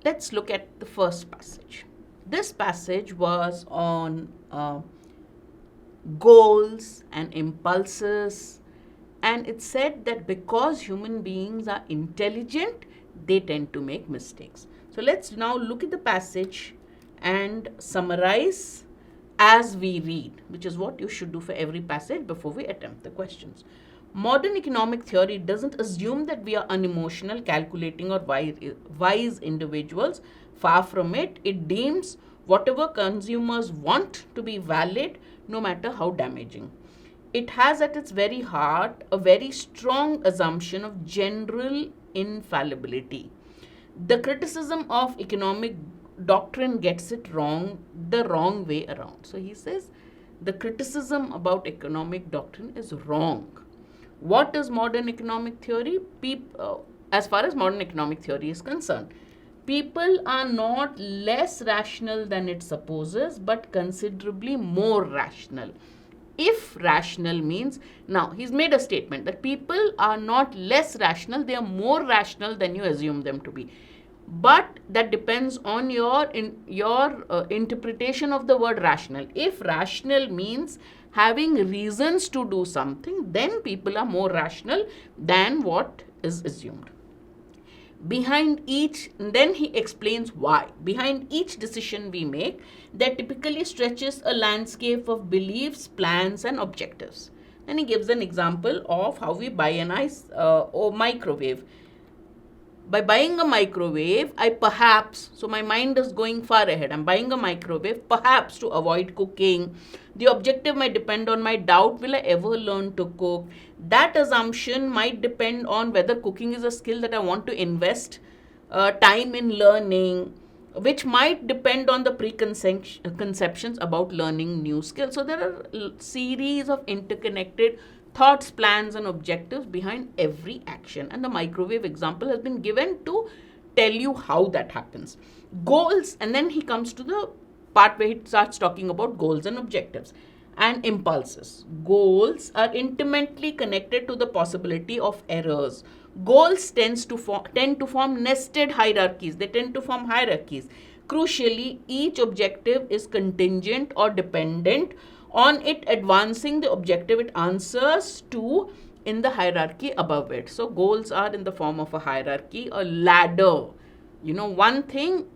let's look at the first passage. This passage was on goals and impulses, and it said that because human beings are intelligent, they tend to make mistakes. So let's now look at the passage and summarize as we read, which is what you should do for every passage before we attempt the questions. Modern economic theory doesn't assume that we are unemotional, calculating, or wise individuals. Far from it. It deems whatever consumers want to be valid, no matter how damaging. It has at its very heart a very strong assumption of general infallibility. The criticism of economic doctrine gets it wrong, the wrong way around. So he says the criticism about economic doctrine is wrong. What is modern economic theory? As far as modern economic theory is concerned, people are not less rational than it supposes, but considerably more rational. If rational means, now he's made a statement that people are not less rational, they are more rational than you assume them to be. But that depends on your interpretation of the word rational. If rational means having reasons to do something, then people are more rational than what is assumed. Behind each, then he explains why. Behind each decision we make, there typically stretches a landscape of beliefs, plans, and objectives. Then he gives an example of how we buy a nice microwave. By buying a microwave, so my mind is going far ahead. I'm buying a microwave perhaps to avoid cooking. The objective might depend on my doubt, will I ever learn to cook? That assumption might depend on whether cooking is a skill that I want to invest time in learning, which might depend on the preconceptions about learning new skills. So there are a series of interconnected thoughts, plans, and objectives behind every action. And the microwave example has been given to tell you how that happens. Goals, and then he comes to the part where he starts talking about goals and objectives and impulses. Goals are intimately connected to the possibility of errors. Goals tend to form nested hierarchies. They tend to form hierarchies. Crucially, each objective is contingent or dependent on it advancing the objective it answers to in the hierarchy above it. So goals are in the form of a hierarchy, a ladder, one thing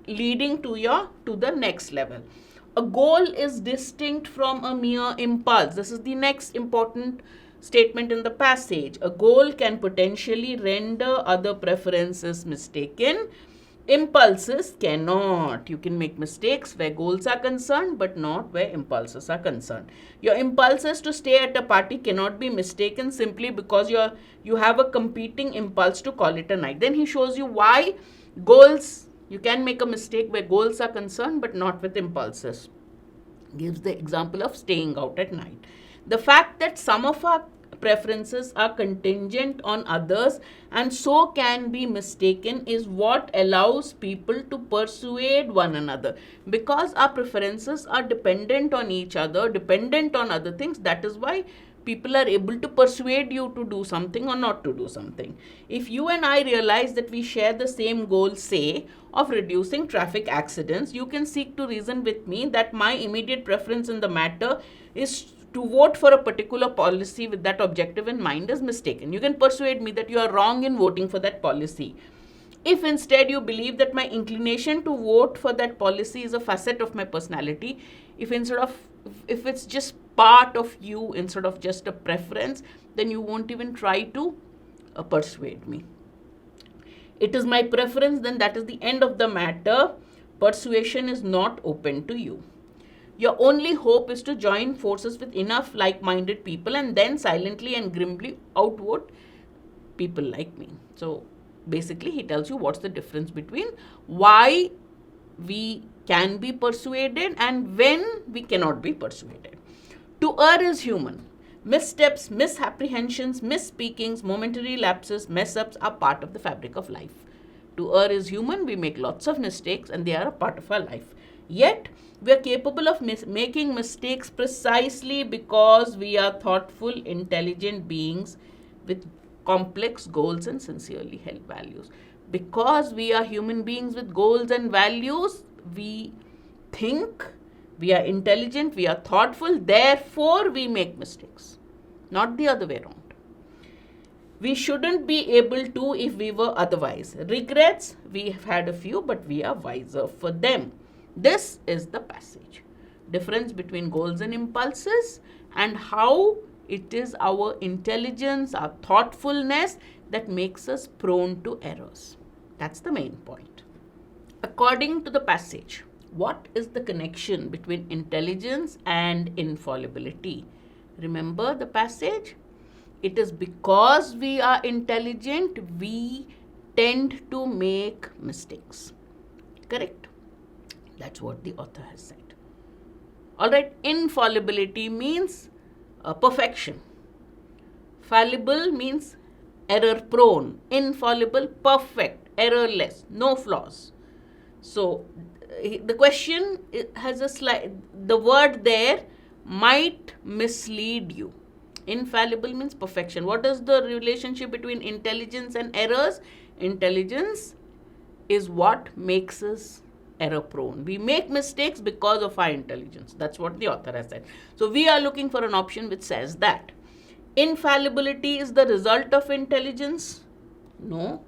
leading to the next level. A goal is distinct from a mere impulse. This is the next important statement in the passage. A goal can potentially render other preferences mistaken. Impulses cannot. You can make mistakes where goals are concerned, but not where impulses are concerned. Your impulses to stay at a party cannot be mistaken simply because you have a competing impulse to call it a night. Then he shows you why goals, you can make a mistake where goals are concerned, but not with impulses. Gives the example of staying out at night. The fact that some of our preferences are contingent on others and so can be mistaken is what allows people to persuade one another. Because our preferences are dependent on each other, dependent on other things, that is why people are able to persuade you to do something or not to do something. If you and I realize that we share the same goal, say, of reducing traffic accidents, you can seek to reason with me that my immediate preference in the matter is to vote for a particular policy with that objective in mind is mistaken. You can persuade me that you are wrong in voting for that policy. If instead you believe that my inclination to vote for that policy is a facet of my personality, if it's just part of you instead of just a preference, then you won't even try to persuade me. It is my preference, then that is the end of the matter. Persuasion is not open to you. Your only hope is to join forces with enough like-minded people and then silently and grimly outvote people like me. So basically he tells you what's the difference between why we can be persuaded and when we cannot be persuaded. To err is human. Missteps, misapprehensions, misspeakings, momentary lapses, mess-ups are part of the fabric of life. To err is human. We make lots of mistakes and they are a part of our life. Yet, we are capable of making mistakes precisely because we are thoughtful, intelligent beings with complex goals and sincerely held values. because we are human beings with goals and values, we think, we are intelligent, we are thoughtful, therefore we make mistakes. Not the other way around. We shouldn't be able to if we were otherwise. Regrets, we have had a few, but we are wiser for them. This is the passage. Difference between goals and impulses, and how it is our intelligence, our thoughtfulness that makes us prone to errors. That's the main point. According to the passage, what is the connection between intelligence and infallibility? Remember the passage? It is because we are intelligent, we tend to make mistakes. Correct? That's what the author has said. Alright, infallibility means perfection. Fallible means error prone. Infallible, perfect, errorless, no flaws. So, the question has the word there might mislead you. Infallible means perfection. What is the relationship between intelligence and errors? Intelligence is what makes us error prone. We make mistakes because of our intelligence. That's what the author has said. So we are looking for an option which says that. Infallibility is the result of intelligence? No.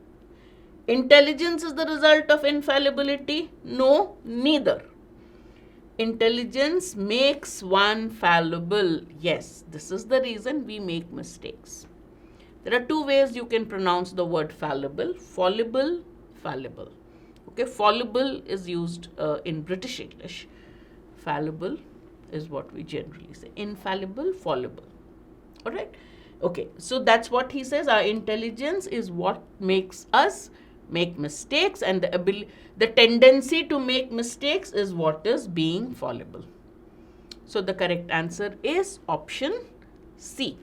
Intelligence is the result of infallibility? No, neither. Intelligence makes one fallible. Yes, this is the reason we make mistakes. There are two ways you can pronounce the word fallible. Fallible, fallible. Okay, fallible is used in British English. Fallible is what we generally say. Infallible, fallible. Alright? Okay, so that's what he says. Our intelligence is what makes us make mistakes, and the tendency to make mistakes is what is being fallible. So the correct answer is option C.